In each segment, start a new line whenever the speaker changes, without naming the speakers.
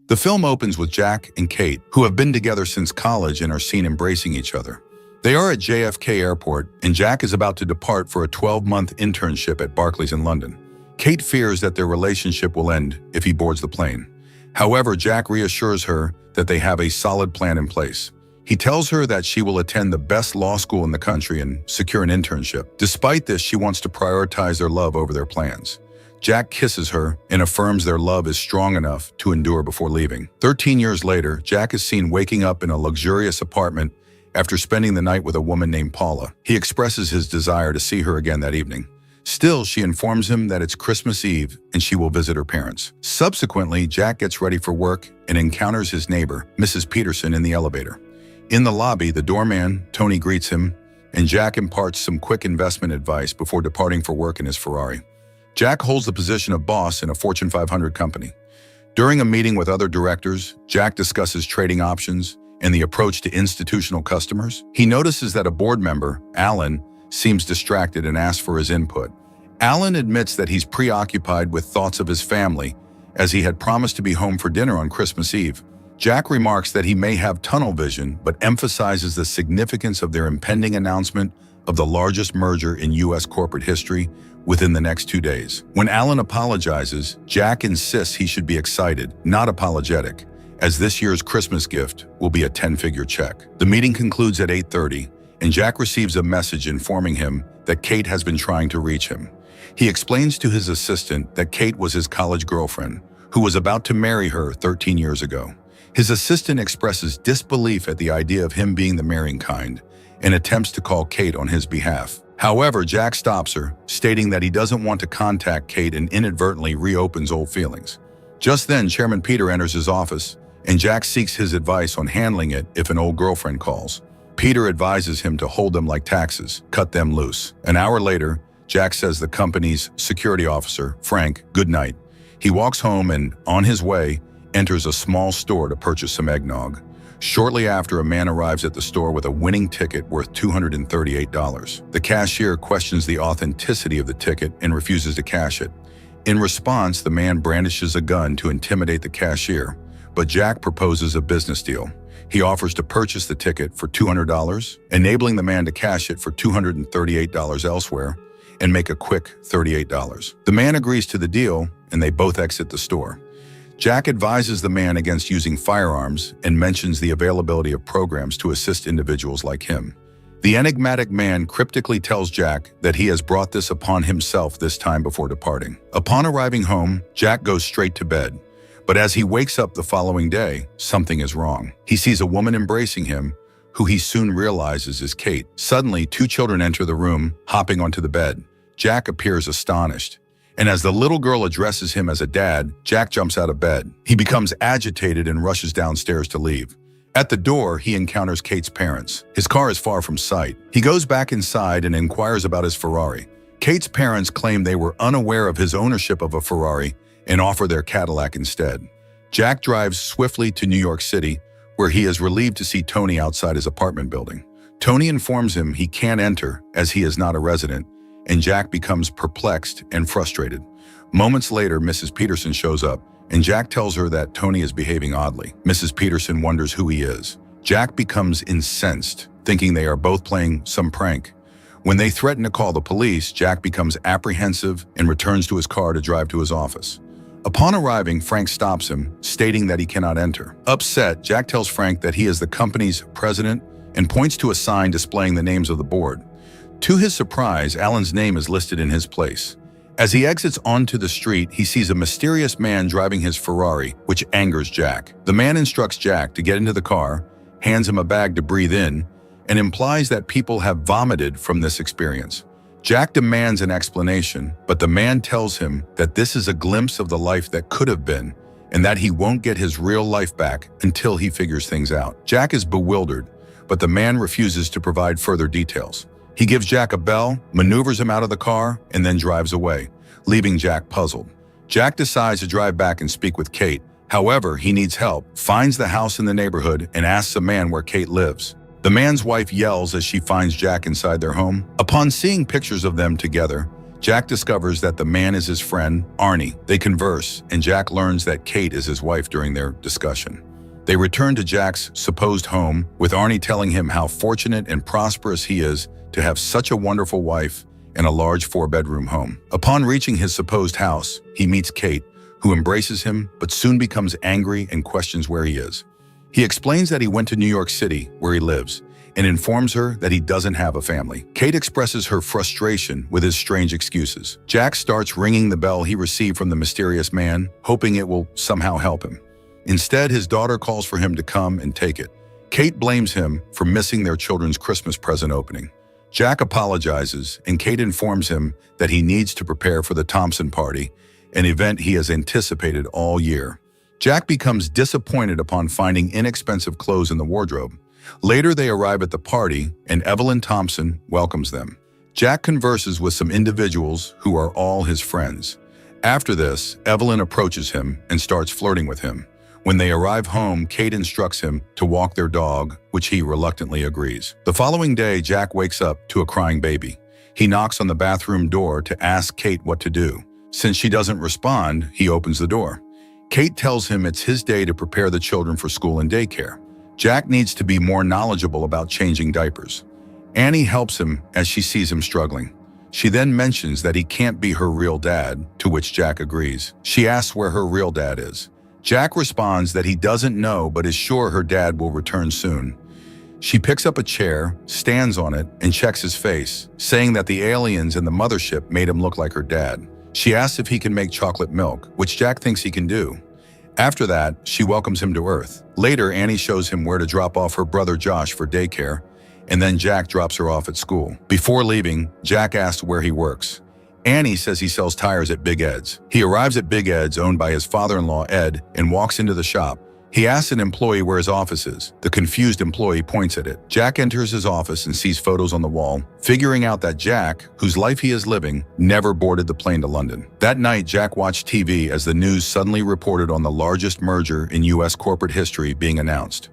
The film opens with Jack and Kate, who have been together since college and are seen embracing each other. They are at JFK Airport, and Jack is about to depart for a 12-month internship at Barclays in London. Kate fears that their relationship will end if he boards the plane. However, Jack reassures her that they have a solid plan in place. He tells her that she will attend the best law school in the country and secure an internship. Despite this, she wants to prioritize their love over their plans. Jack kisses her and affirms their love is strong enough to endure before leaving. 13 years later, Jack is seen waking up in a luxurious apartment after spending the night with a woman named Paula. He expresses his desire to see her again that evening. Still, she informs him that it's Christmas Eve and she will visit her parents. Subsequently, Jack gets ready for work and encounters his neighbor, Mrs. Peterson, in the elevator. In the lobby, the doorman, Tony, greets him, and Jack imparts some quick investment advice before departing for work in his Ferrari. Jack holds the position of boss in a Fortune 500 company. During a meeting with other directors, Jack discusses trading options and the approach to institutional customers. He notices that a board member, Alan, seems distracted and asks for his input. Alan admits that he's preoccupied with thoughts of his family, as he had promised to be home for dinner on Christmas Eve. Jack remarks that he may have tunnel vision, but emphasizes the significance of their impending announcement of the largest merger in U.S. corporate history within the next 2 days. When Alan apologizes, Jack insists he should be excited, not apologetic, as this year's Christmas gift will be a 10-figure check. The meeting concludes at 8:30, and Jack receives a message informing him that Kate has been trying to reach him. He explains to his assistant that Kate was his college girlfriend, who was about to marry her 13 years ago. His assistant expresses disbelief at the idea of him being the marrying kind and attempts to call Kate on his behalf. However, Jack stops her, stating that he doesn't want to contact Kate and inadvertently reopens old feelings. Just then, Chairman Peter enters his office, and Jack seeks his advice on handling it if an old girlfriend calls. Peter advises him to hold them like taxes, cut them loose. An hour later, Jack says the company's security officer, Frank, good night. He walks home and, on his way, enters a small store to purchase some eggnog. Shortly after, a man arrives at the store with a winning ticket worth $238. The cashier questions the authenticity of the ticket and refuses to cash it. In response, the man brandishes a gun to intimidate the cashier, but Jack proposes a business deal. He offers to purchase the ticket for $200, enabling the man to cash it for $238 elsewhere and make a quick $38. The man agrees to the deal, and they both exit the store. Jack advises the man against using firearms and mentions the availability of programs to assist individuals like him. The enigmatic man cryptically tells Jack that he has brought this upon himself this time before departing. Upon arriving home, Jack goes straight to bed. But as he wakes up the following day, something is wrong. He sees a woman embracing him, who he soon realizes is Kate. Suddenly, 2 children enter the room, hopping onto the bed. Jack appears astonished. And as the little girl addresses him as a dad, Jack jumps out of bed. He becomes agitated and rushes downstairs to leave. At the door, he encounters Kate's parents. His car is far from sight. He goes back inside and inquires about his Ferrari. Kate's parents claim they were unaware of his ownership of a Ferrari and offer their Cadillac instead. Jack drives swiftly to New York City, where he is relieved to see Tony outside his apartment building. Tony informs him he can't enter as he is not a resident, and Jack becomes perplexed and frustrated. Moments later, Mrs. Peterson shows up, and Jack tells her that Tony is behaving oddly. Mrs. Peterson wonders who he is. Jack becomes incensed, thinking they are both playing some prank. When they threaten to call the police, Jack becomes apprehensive and returns to his car to drive to his office. Upon arriving, Frank stops him, stating that he cannot enter. Upset, Jack tells Frank that he is the company's president and points to a sign displaying the names of the board. To his surprise, Alan's name is listed in his place. As he exits onto the street, he sees a mysterious man driving his Ferrari, which angers Jack. The man instructs Jack to get into the car, hands him a bag to breathe in, and implies that people have vomited from this experience. Jack demands an explanation, but the man tells him that this is a glimpse of the life that could have been, and that he won't get his real life back until he figures things out. Jack is bewildered, but the man refuses to provide further details. He gives Jack a bell, maneuvers him out of the car, and then drives away, leaving Jack puzzled. Jack decides to drive back and speak with Kate. However, he needs help, finds the house in the neighborhood, and asks the man where Kate lives. The man's wife yells as she finds Jack inside their home. Upon seeing pictures of them together, Jack discovers that the man is his friend, Arnie. They converse, and Jack learns that Kate is his wife during their discussion. They return to Jack's supposed home, with Arnie telling him how fortunate and prosperous he is to have such a wonderful wife and a large 4-bedroom home. Upon reaching his supposed house, he meets Kate, who embraces him but soon becomes angry and questions where he is. He explains that he went to New York City, where he lives, and informs her that he doesn't have a family. Kate expresses her frustration with his strange excuses. Jack starts ringing the bell he received from the mysterious man, hoping it will somehow help him. Instead, his daughter calls for him to come and take it. Kate blames him for missing their children's Christmas present opening. Jack apologizes, and Kate informs him that he needs to prepare for the Thompson party, an event he has anticipated all year. Jack becomes disappointed upon finding inexpensive clothes in the wardrobe. Later, they arrive at the party, and Evelyn Thompson welcomes them. Jack converses with some individuals who are all his friends. After this, Evelyn approaches him and starts flirting with him. When they arrive home, Kate instructs him to walk their dog, which he reluctantly agrees. The following day, Jack wakes up to a crying baby. He knocks on the bathroom door to ask Kate what to do. Since she doesn't respond, he opens the door. Kate tells him it's his day to prepare the children for school and daycare. Jack needs to be more knowledgeable about changing diapers. Annie helps him as she sees him struggling. She then mentions that he can't be her real dad, to which Jack agrees. She asks where her real dad is. Jack responds that he doesn't know but is sure her dad will return soon. She picks up a chair, stands on it, and checks his face, saying that the aliens in the mothership made him look like her dad. She asks if he can make chocolate milk, which Jack thinks he can do. After that, she welcomes him to Earth. Later, Annie shows him where to drop off her brother Josh for daycare, and then Jack drops her off at school. Before leaving, Jack asks where he works. Annie says he sells tires at Big Ed's. He arrives at Big Ed's, owned by his father-in-law, Ed, and walks into the shop. He asks an employee where his office is. The confused employee points at it. Jack enters his office and sees photos on the wall, figuring out that Jack, whose life he is living, never boarded the plane to London. That night, Jack watched TV as the news suddenly reported on the largest merger in U.S. corporate history being announced.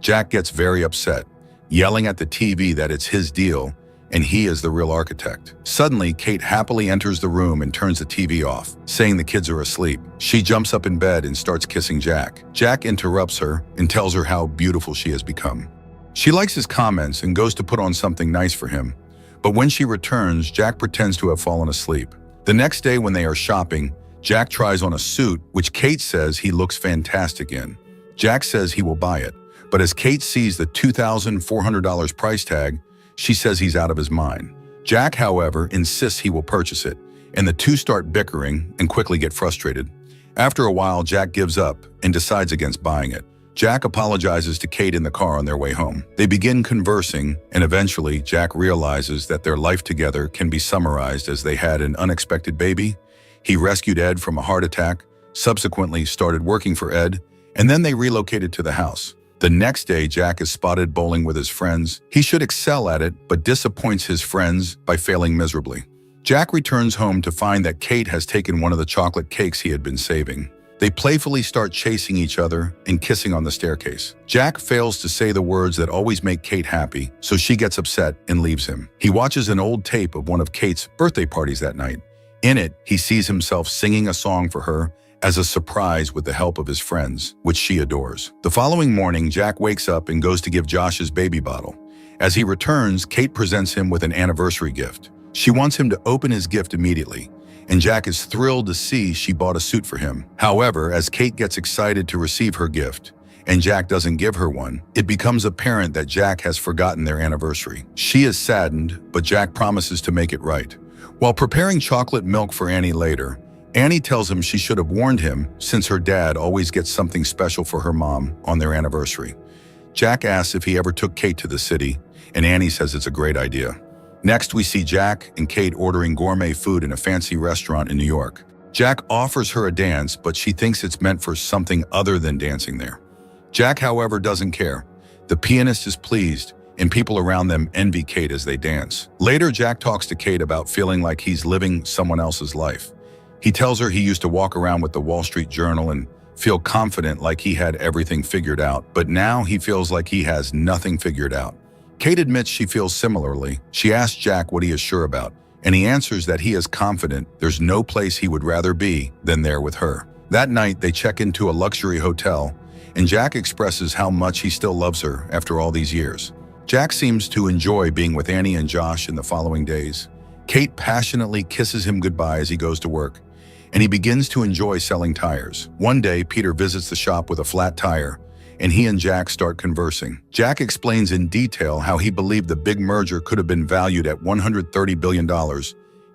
Jack gets very upset, yelling at the TV that it's his deal and he is the real architect. Suddenly, Kate happily enters the room and turns the TV off, saying the kids are asleep. She jumps up in bed and starts kissing Jack. Jack interrupts her and tells her how beautiful she has become. She likes his comments and goes to put on something nice for him. But when she returns, Jack pretends to have fallen asleep. The next day when they are shopping, Jack tries on a suit, which Kate says he looks fantastic in. Jack says he will buy it, but as Kate sees the $2,400 price tag, she says he's out of his mind. Jack, however, insists he will purchase it, and the two start bickering and quickly get frustrated. After a while, Jack gives up and decides against buying it. Jack apologizes to Kate in the car on their way home. They begin conversing, and eventually, Jack realizes that their life together can be summarized as they had an unexpected baby. He rescued Ed from a heart attack, subsequently started working for Ed, and then they relocated to the house. The next day, Jack is spotted bowling with his friends. He should excel at it, but disappoints his friends by failing miserably. Jack returns home to find that Kate has taken one of the chocolate cakes he had been saving. They playfully start chasing each other and kissing on the staircase. Jack fails to say the words that always make Kate happy, so she gets upset and leaves him. He watches an old tape of one of Kate's birthday parties that night. In it, he sees himself singing a song for her as a surprise with the help of his friends, which she adores. The following morning, Jack wakes up and goes to give Josh his baby bottle. As he returns, Kate presents him with an anniversary gift. She wants him to open his gift immediately, and Jack is thrilled to see she bought a suit for him. However, as Kate gets excited to receive her gift, and Jack doesn't give her one, it becomes apparent that Jack has forgotten their anniversary. She is saddened, but Jack promises to make it right. While preparing chocolate milk for Annie later, Annie tells him she should have warned him since her dad always gets something special for her mom on their anniversary. Jack asks if he ever took Kate to the city, and Annie says it's a great idea. Next, we see Jack and Kate ordering gourmet food in a fancy restaurant in New York. Jack offers her a dance, but she thinks it's meant for something other than dancing there. Jack, however, doesn't care. The pianist is pleased, and people around them envy Kate as they dance. Later, Jack talks to Kate about feeling like he's living someone else's life. He tells her he used to walk around with the Wall Street Journal and feel confident like he had everything figured out, but now he feels like he has nothing figured out. Kate admits she feels similarly. She asks Jack what he is sure about, and he answers that he is confident there's no place he would rather be than there with her. That night, they check into a luxury hotel, and Jack expresses how much he still loves her after all these years. Jack seems to enjoy being with Annie and Josh in the following days. Kate passionately kisses him goodbye as he goes to work, and he begins to enjoy selling tires. One day, Peter visits the shop with a flat tire, and he and Jack start conversing. Jack explains in detail how he believed the big merger could have been valued at $130 billion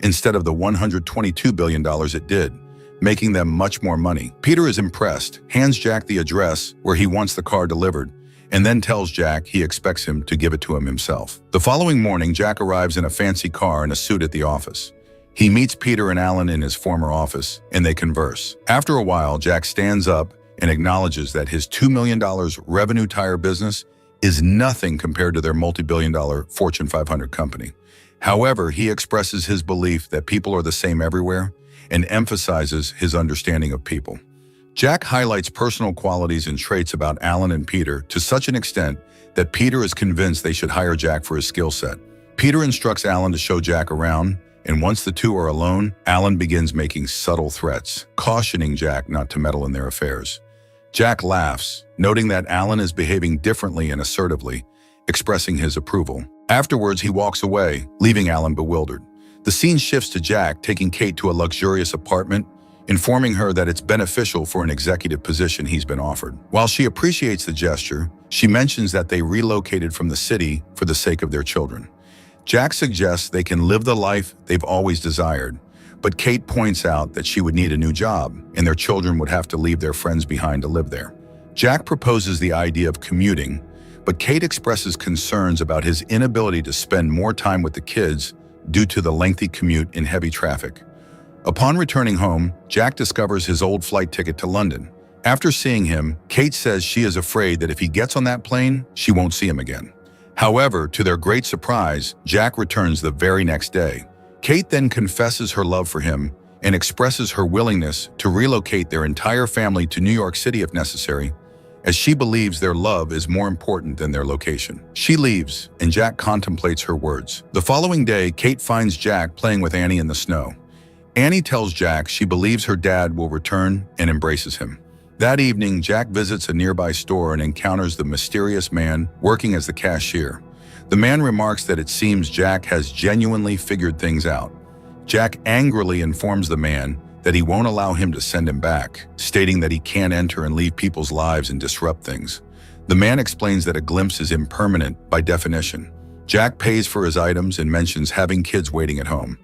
instead of the $122 billion it did, making them much more money. Peter is impressed, hands Jack the address where he wants the car delivered, and then tells Jack he expects him to give it to him himself. The following morning, Jack arrives in a fancy car and a suit at the office. He meets Peter and Alan in his former office, and they converse. After a while, Jack stands up and acknowledges that his $2 million revenue tire business is nothing compared to their multi-billion-dollar Fortune 500 company. However, he expresses his belief that people are the same everywhere and emphasizes his understanding of people. Jack highlights personal qualities and traits about Alan and Peter to such an extent that Peter is convinced they should hire Jack for his skill set. Peter instructs Alan to show Jack around, and once the two are alone, Alan begins making subtle threats, cautioning Jack not to meddle in their affairs. Jack laughs, noting that Alan is behaving differently and assertively, expressing his approval. Afterwards, he walks away, leaving Alan bewildered. The scene shifts to Jack taking Kate to a luxurious apartment, informing her that it's beneficial for an executive position he's been offered. While she appreciates the gesture, she mentions that they relocated from the city for the sake of their children. Jack suggests they can live the life they've always desired, but Kate points out that she would need a new job, and their children would have to leave their friends behind to live there. Jack proposes the idea of commuting, but Kate expresses concerns about his inability to spend more time with the kids due to the lengthy commute in heavy traffic. Upon returning home, Jack discovers his old flight ticket to London. After seeing him, Kate says she is afraid that if he gets on that plane, she won't see him again. However, to their great surprise, Jack returns the very next day. Kate then confesses her love for him and expresses her willingness to relocate their entire family to New York City if necessary, as she believes their love is more important than their location. She leaves, and Jack contemplates her words. The following day, Kate finds Jack playing with Annie in the snow. Annie tells Jack she believes her dad will return and embraces him. That evening, Jack visits a nearby store and encounters the mysterious man working as the cashier. The man remarks that it seems Jack has genuinely figured things out. Jack angrily informs the man that he won't allow him to send him back, stating that he can't enter and leave people's lives and disrupt things. The man explains that a glimpse is impermanent by definition. Jack pays for his items and mentions having kids waiting at home.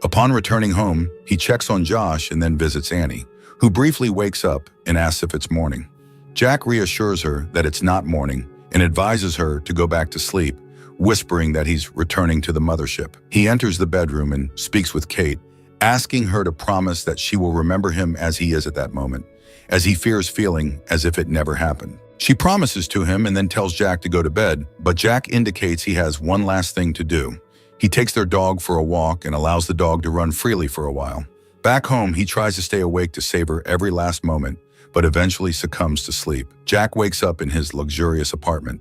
Upon returning home, he checks on Josh and then visits Annie, who briefly wakes up and asks if it's morning. Jack reassures her that it's not morning and advises her to go back to sleep, whispering that he's returning to the mothership. He enters the bedroom and speaks with Kate, asking her to promise that she will remember him as he is at that moment, as he fears feeling as if it never happened. She promises to him and then tells Jack to go to bed, but Jack indicates he has one last thing to do. He takes their dog for a walk and allows the dog to run freely for a while. Back home, he tries to stay awake to savor every last moment, but eventually succumbs to sleep. Jack wakes up in his luxurious apartment.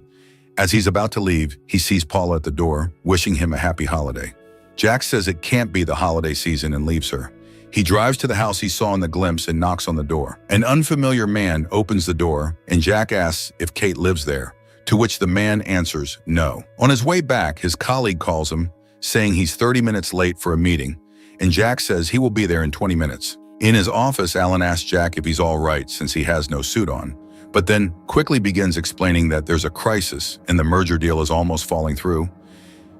As he's about to leave, he sees Paula at the door, wishing him a happy holiday. Jack says it can't be the holiday season and leaves her. He drives to the house he saw in the glimpse and knocks on the door. An unfamiliar man opens the door, and Jack asks if Kate lives there, to which the man answers no. On his way back, his colleague calls him, saying he's 30 minutes late for a meeting, and Jack says he will be there in 20 minutes. In his office, Alan asks Jack if he's all right since he has no suit on, but then quickly begins explaining that there's a crisis and the merger deal is almost falling through.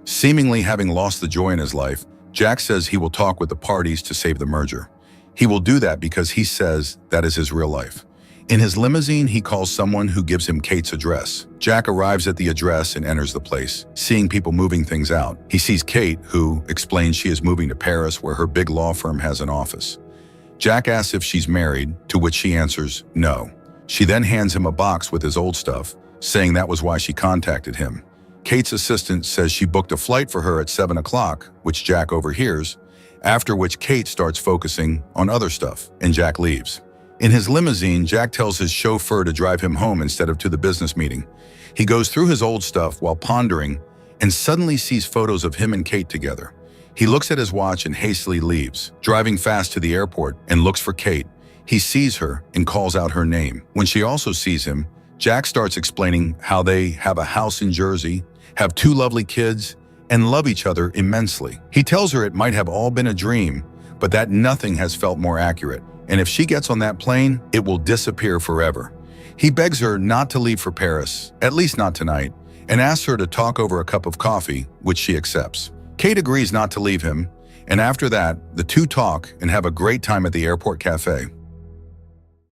Seemingly having lost the joy in his life, Jack says he will talk with the parties to save the merger. He will do that because he says that is his real life. In his limousine, he calls someone who gives him Kate's address. Jack arrives at the address and enters the place, seeing people moving things out. He sees Kate, who explains she is moving to Paris, where her big law firm has an office. Jack asks if she's married, to which she answers no. She then hands him a box with his old stuff, saying that was why she contacted him. Kate's assistant says she booked a flight for her at 7 o'clock, which Jack overhears, after which Kate starts focusing on other stuff, and Jack leaves. In his limousine, Jack tells his chauffeur to drive him home instead of to the business meeting. He goes through his old stuff while pondering and suddenly sees photos of him and Kate together. He looks at his watch and hastily leaves, driving fast to the airport and looks for Kate. He sees her and calls out her name. When she also sees him, Jack starts explaining how they have a house in Jersey, have 2 lovely kids, and love each other immensely. He tells her it might have all been a dream, but that nothing has felt more accurate. And if she gets on that plane, it will disappear forever. He begs her not to leave for Paris, at least not tonight, and asks her to talk over a cup of coffee, which she accepts. Kate agrees not to leave him, and after that, the two talk and have a great time at the airport cafe.